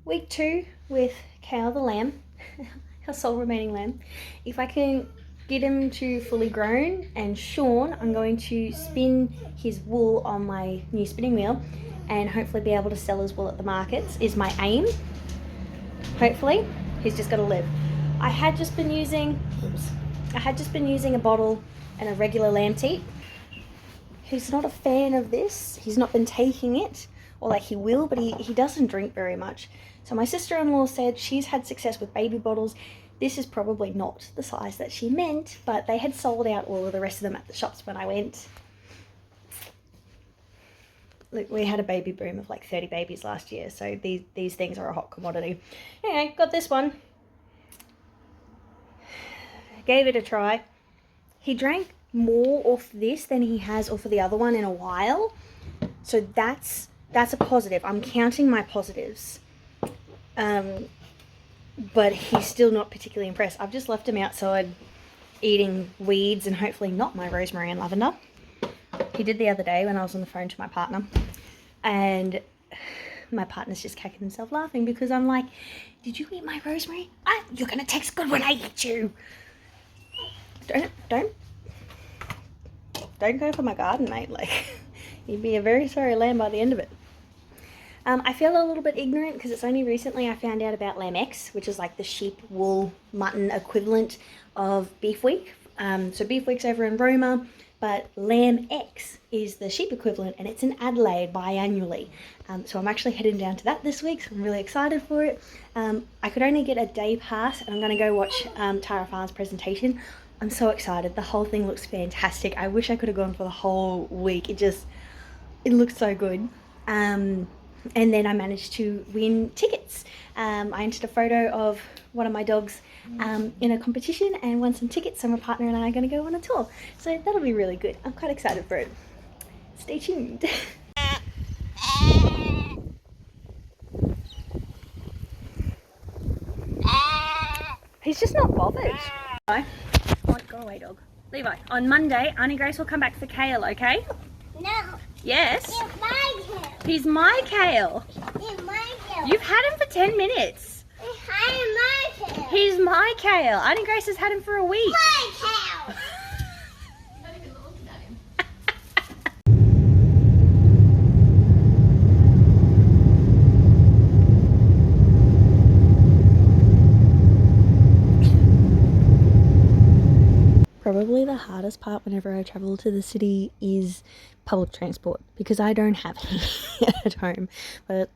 week 2 with Kael the lamb, our sole remaining lamb. If I can get him to fully grown and shorn, I'm going to spin his wool on my new spinning wheel and hopefully be able to sell his wool at the markets is my aim. Hopefully. He's just got to live. I had just been using a bottle and a regular lamb teat. He's not a fan of this. He's not been taking it, or like he will, but he doesn't drink very much. So my sister-in-law said she's had success with baby bottles. This is probably not the size that she meant, but they had sold out all of the rest of them at the shops when I went. Look, we had a baby boom of like 30 babies last year, so these things are a hot commodity. Anyway, got this one. Gave it a try. He drank more off this than he has off of the other one in a while. So that's a positive. I'm counting my positives. But he's still not particularly impressed. I've just left him outside eating weeds and hopefully not my rosemary and lavender. He did the other day when I was on the phone to my partner, and my partner's just cacking himself laughing because I'm like, did you eat my rosemary? You're gonna taste good when I eat you. Don't go for my garden, mate. Like, you'd be a very sorry lamb by the end of it. I feel a little bit ignorant because it's only recently I found out about LambEx, which is like the sheep, wool, mutton equivalent of Beef Week. So Beef Week's over in Roma, but LambEx is the sheep equivalent, and it's in Adelaide biannually. So I'm actually heading down to that this week, so I'm really excited for it. I could only get a day pass, and I'm going to go watch Tara Farr's presentation. I'm so excited. The whole thing looks fantastic. I wish I could have gone for the whole week. It looks so good. And then I managed to win tickets. I entered a photo of one of my dogs in a competition and won some tickets, so my partner and I are going to go on a tour. So that'll be really good. I'm quite excited for it. Stay tuned. He's just not bothered. Go away, dog. Levi, on Monday, Auntie Grace will come back for Kael, okay? No. Yes? It's my Kael. He's my Kael. It's my Kael. You've had him for 10 minutes. It's my Kael. He's my Kael. Auntie Grace has had him for a week. My Kael. Not even looking at him. Probably the hardest part whenever I travel to the city is public transport, because I don't have any at home. But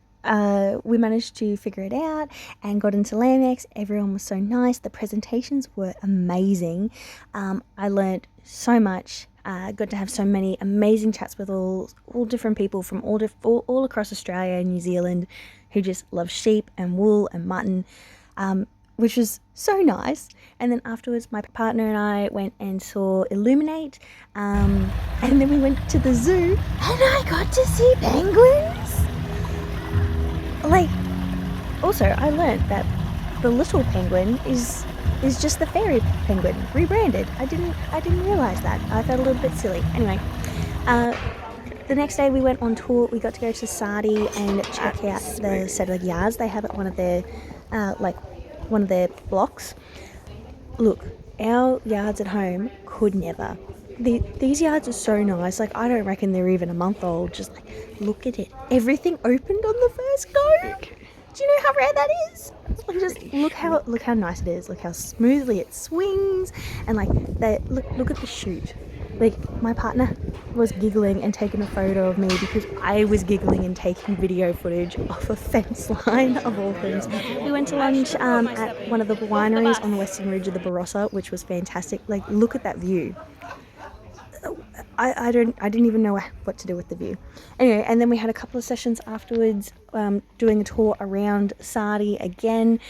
we managed to figure it out and got into LambEx. Everyone was so nice. The presentations were amazing. I learned so much. Got to have so many amazing chats with all different people from all across Australia and New Zealand who just love sheep and wool and mutton. Which was so nice. And then afterwards my partner and I went and saw Illuminate, and then we went to the zoo and I got to see penguins. Like, also I learned that the little penguin is just the fairy penguin rebranded. I didn't realize that. I felt a little bit silly. Anyway, the next day we went on tour. We got to go to Sardi and check out the set of yards they have at one of their one of their blocks. Look, our yards at home could never. These yards are so nice. Like, I don't reckon they're even a month old. Just like, look at it. Everything opened on the first go. Do you know how rare that is? Like, just look how nice it is. Look how smoothly it swings, and like look at the chute. Like, my partner was giggling and taking a photo of me because I was giggling and taking video footage off a fence line of all things. We went to lunch at one of the wineries on the western ridge of the Barossa, which was fantastic. Like, look at that view. I didn't even know what to do with the view. Anyway, and then we had a couple of sessions afterwards, doing a tour around Sardi again.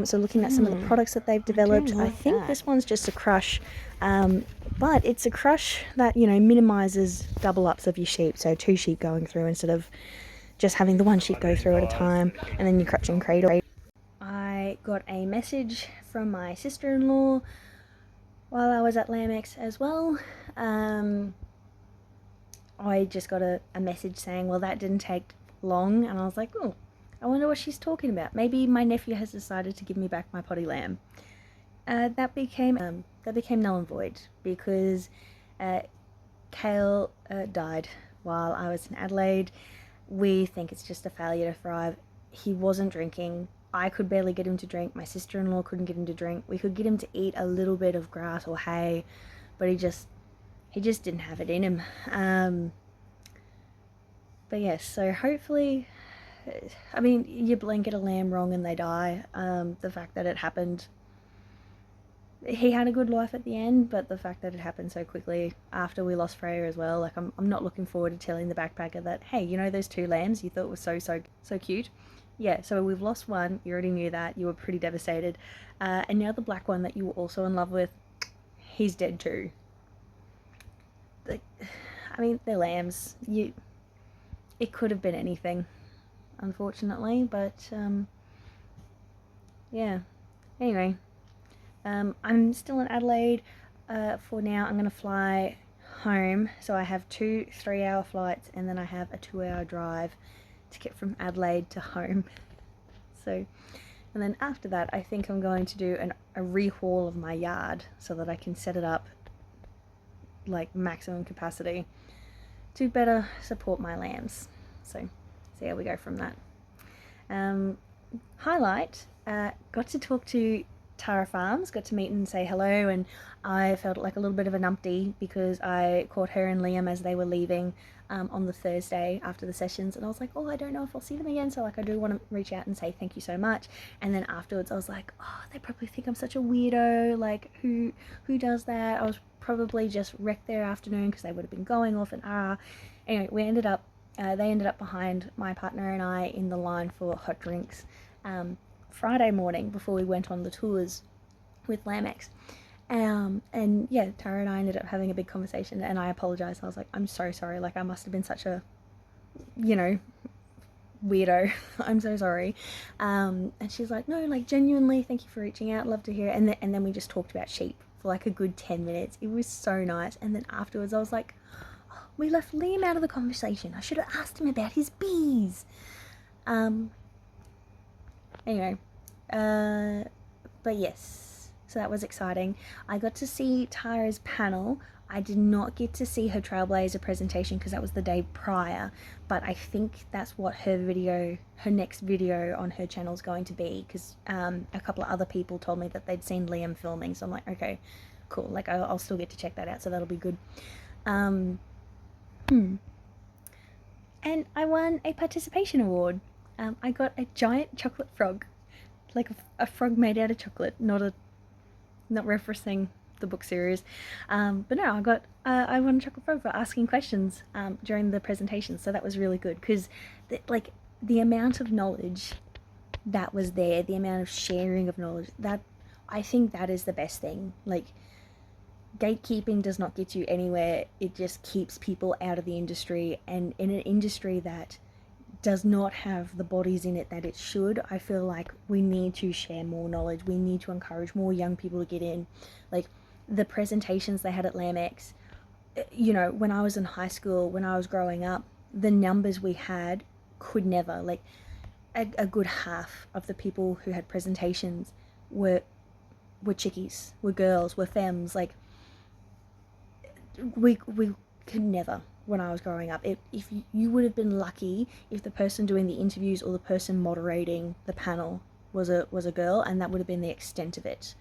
So looking at some of the products that they've developed. I think this one's just a crush, but it's a crush that, you know, minimises double ups of your sheep. So 2 sheep going through instead of just having the 1 sheep go through at a time, and then you crutch and cradle. I got a message from my sister-in-law while I was at LambEx as well. I just got a message saying, well, that didn't take long, and I was like, oh, I wonder what she's talking about. Maybe my nephew has decided to give me back my potty lamb. That became null and void because Kael died while I was in Adelaide. We think it's just a failure to thrive. He wasn't drinking. I could barely get him to drink. My sister-in-law couldn't get him to drink. We could get him to eat a little bit of grass or hay, but he just didn't have it in him. But yes, so hopefully, I mean, you blanket a lamb wrong and they die. The fact that it happened, he had a good life at the end, but the fact that it happened so quickly after we lost Freya as well, like I'm not looking forward to telling the backpacker that, hey, you know those 2 lambs you thought were so cute? Yeah, so we've lost one, you already knew that, you were pretty devastated. And now the black one that you were also in love with, he's dead too. I mean, they're lambs. It could have been anything, unfortunately, but yeah. Anyway, I'm still in Adelaide for now. I'm going to fly home, so I have 2 3-hour flights and then I have a 2-hour drive to get from Adelaide to home. So, and then after that I think I'm going to do a rehaul of my yard so that I can set it up like maximum capacity to better support my lambs. So see how we go from that. Highlight, got to talk to Tara Farms, got to meet and say hello, and I felt like a little bit of a numpty because I caught her and Liam as they were leaving on the Thursday after the sessions, and I was like, oh, I don't know if I'll see them again, so like I do want to reach out and say thank you so much. And then afterwards I was like, oh, they probably think I'm such a weirdo, like who does that? I was probably just wrecked their afternoon because they would have been going off and anyway, they ended up behind my partner and I in the line for hot drinks Friday morning before we went on the tours with LambEx. And yeah, Tara and I ended up having a big conversation, and I apologized. I was like, I'm so sorry, like I must have been such a, you know, weirdo. I'm so sorry. And she's like, no, like genuinely, thank you for reaching out, love to hear it. And then we just talked about sheep for like a good 10 minutes. It was so nice. And then afterwards I was like, oh, we left Liam out of the conversation. I should have asked him about his bees. Anyway, but yes, so that was exciting. I got to see Tara's panel. I did not get to see her Trailblazer presentation because that was the day prior, but I think that's what her next video on her channel is going to be, because a couple of other people told me that they'd seen Liam filming, so I'm like, okay, cool, like I'll still get to check that out, so that'll be good. And I won a participation award. I got a giant chocolate frog, like a frog made out of chocolate, not referencing the book series, but no, I won a chocolate frog for asking questions during the presentation, so that was really good, because the amount of knowledge that was there, the amount of sharing of knowledge, that I think that is the best thing. Like, gatekeeping does not get you anywhere, it just keeps people out of the industry, and in an industry that does not have the bodies in it that it should, I feel like we need to share more knowledge, we need to encourage more young people to get in. Like, the presentations they had at LambEx, you know, when I was in high school, when I was growing up, the numbers we had could never, like, a good half of the people who had presentations were chickies, were girls, were femmes. Like, we could never, when I was growing up. If you would have been lucky if the person doing the interviews or the person moderating the panel was a girl, and that would have been the extent of it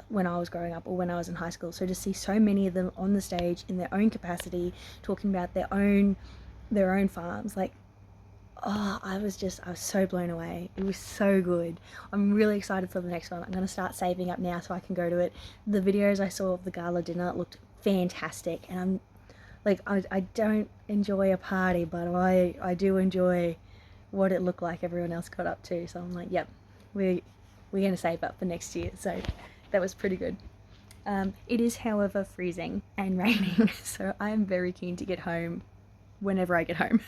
when I was growing up or when I was in high school. So to see so many of them on the stage in their own capacity, talking about their own farms, like, oh, I was so blown away. It was so good. I'm really excited for the next one. I'm going to start saving up now so I can go to it. The videos I saw of the gala dinner looked fantastic, and I'm like, I don't enjoy a party, but I do enjoy what it looked like everyone else got up to. So I'm like, yep, we're going to save up for next year. So that was pretty good. It is, however, freezing and raining, so I am very keen to get home whenever I get home.